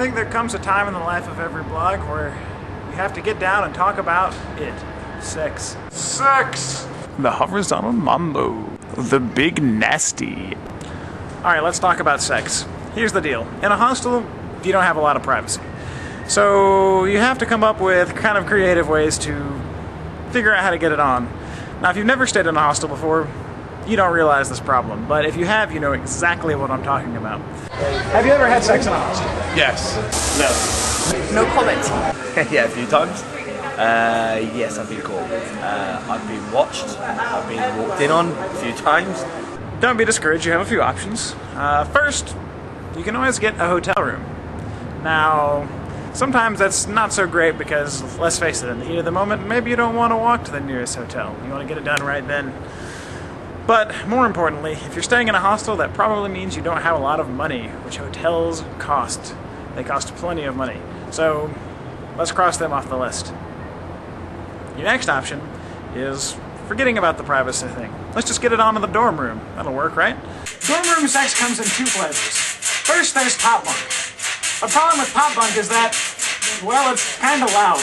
think there comes a time in the life of every blog where you have to get down and talk about it. Sex. Sex! The horizontal mambo. The big nasty. Alright, let's talk about sex. Here's the deal. In a hostel, you don't have a lot of privacy. So you have to come up with kind of creative ways to figure out how to get it on. Now, if you've never stayed in a hostel before, you don't realize this problem. But if you have, you know exactly what I'm talking about. Have you ever had sex in a hostel? Yes. No comment. Yeah, a few times. Yes, I've been caught. I've been watched. I've been walked in on a few times. Don't be discouraged, you have a few options. First, you can always get a hotel room. Now, sometimes that's not so great because, let's face it, in the heat of the moment, maybe you don't want to walk to the nearest hotel. You want to get it done right then. But, more importantly, if you're staying in a hostel, that probably means you don't have a lot of money, which hotels cost. They cost plenty of money. So, let's cross them off the list. Your next option is forgetting about the privacy thing. Let's just get it onto the dorm room. That'll work, right? Dorm room sex comes in two flavors. First, there's top bunk. The problem with top bunk is that, well, it's kind of loud.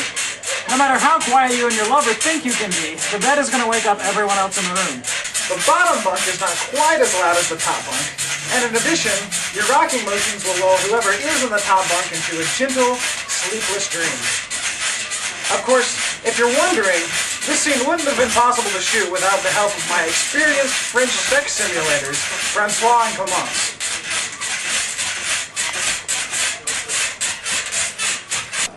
No matter how quiet you and your lover think you can be, the bed is going to wake up everyone else in the room. The bottom bunk is not quite as loud as the top bunk. And in addition, your rocking motions will lull whoever is in the top bunk into a gentle, sleepless dream. Of course, if you're wondering, this scene wouldn't have been possible to shoot without the help of my experienced French sex simulators, Francois and Clemence.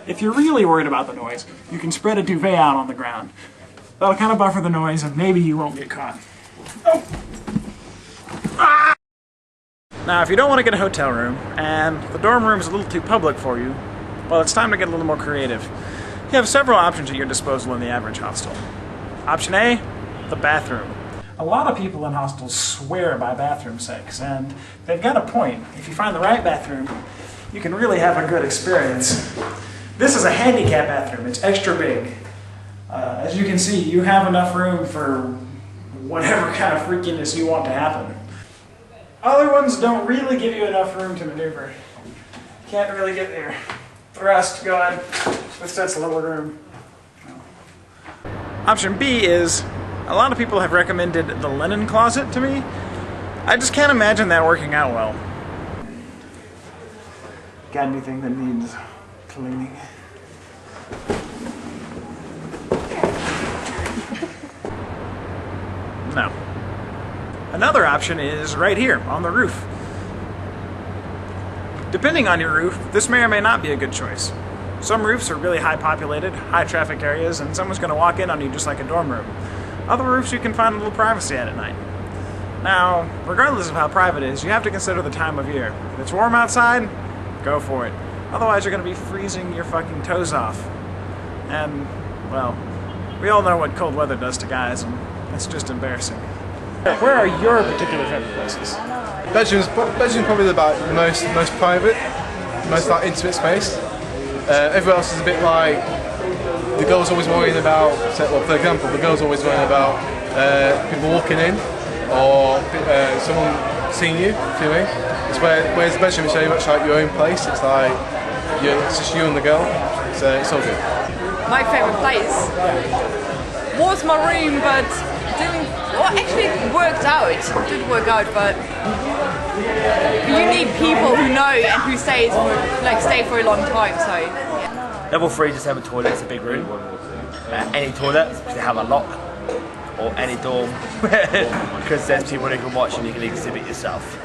If you're really worried about the noise, you can spread a duvet out on the ground. That'll kind of buffer the noise and maybe you won't get caught. Oh! Ah! Now, if you don't want to get a hotel room, and the dorm room is a little too public for you, well, it's time to get a little more creative. You have several options at your disposal in the average hostel. Option A, the bathroom. A lot of people in hostels swear by bathroom sex, and they've got a point. If you find the right bathroom, you can really have a good experience. This is a handicap bathroom. It's extra big. As you can see, you have enough room for whatever kind of freakiness you want to happen. Other ones don't really give you enough room to maneuver. Can't really get there. Thrust, go ahead. That's a little room. Option B is, a lot of people have recommended the linen closet to me. I just can't imagine that working out well. Got anything that needs cleaning? No. Another option is right here, on the roof. Depending on your roof, this may or may not be a good choice. Some roofs are really high populated, high traffic areas, and someone's going to walk in on you just like a dorm room. Other roofs you can find a little privacy at night. Now, regardless of how private it is, you have to consider the time of year. If it's warm outside, go for it. Otherwise you're going to be freezing your fucking toes off. And, well, we all know what cold weather does to guys, and it's just embarrassing. Where are your particular favorite places? Bedroom's probably the most private, most like intimate space. Everywhere else is a bit like the girl's always worrying about. Well, for example, the girl's always worrying about people walking in or someone seeing you. Do you know what I mean? It's whereas the bedroom is very much like your own place. It's like it's just you and the girl. So it's all good. My favourite place was my room, but actually it worked out. It did work out, but you need people who know and who stay for a long time. So yeah. Level 3 just have a toilet. It's a big room. Any toilet, they have a lock, or any dorm, because there's people who can watch and you can exhibit yourself.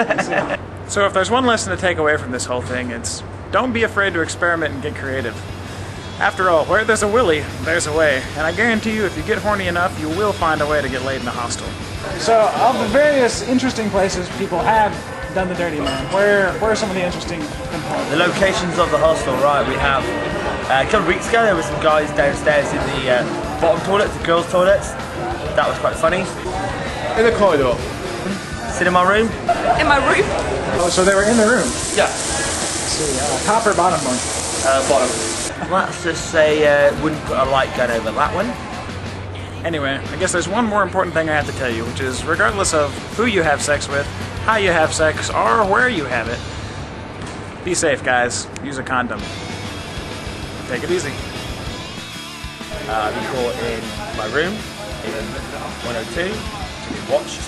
So if there's one lesson to take away from this whole thing, it's don't be afraid to experiment and get creative. After all, where there's a willy, there's a way. And I guarantee you, if you get horny enough, you will find a way to get laid in a hostel. So, of the various interesting places people have done the dirty man, where are some of the interesting components? The locations of the hostel, right, we have, a couple of weeks ago, there were some guys downstairs in the bottom toilets, the girls' toilets. That was quite funny. In the corridor. Sit in my room. In my room? Oh, so they were in the room? Yeah. Let's see, top or bottom one? Bottom. Let's just say wouldn't put a light gun over that one. Anyway, I guess there's one more important thing I have to tell you, which is regardless of who you have sex with, how you have sex, or where you have it, Be safe, guys. Use a condom. Take it easy. I've been caught in my room in 102. Watch.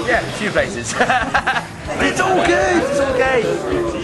Yeah, a few places. It's all good. It's okay.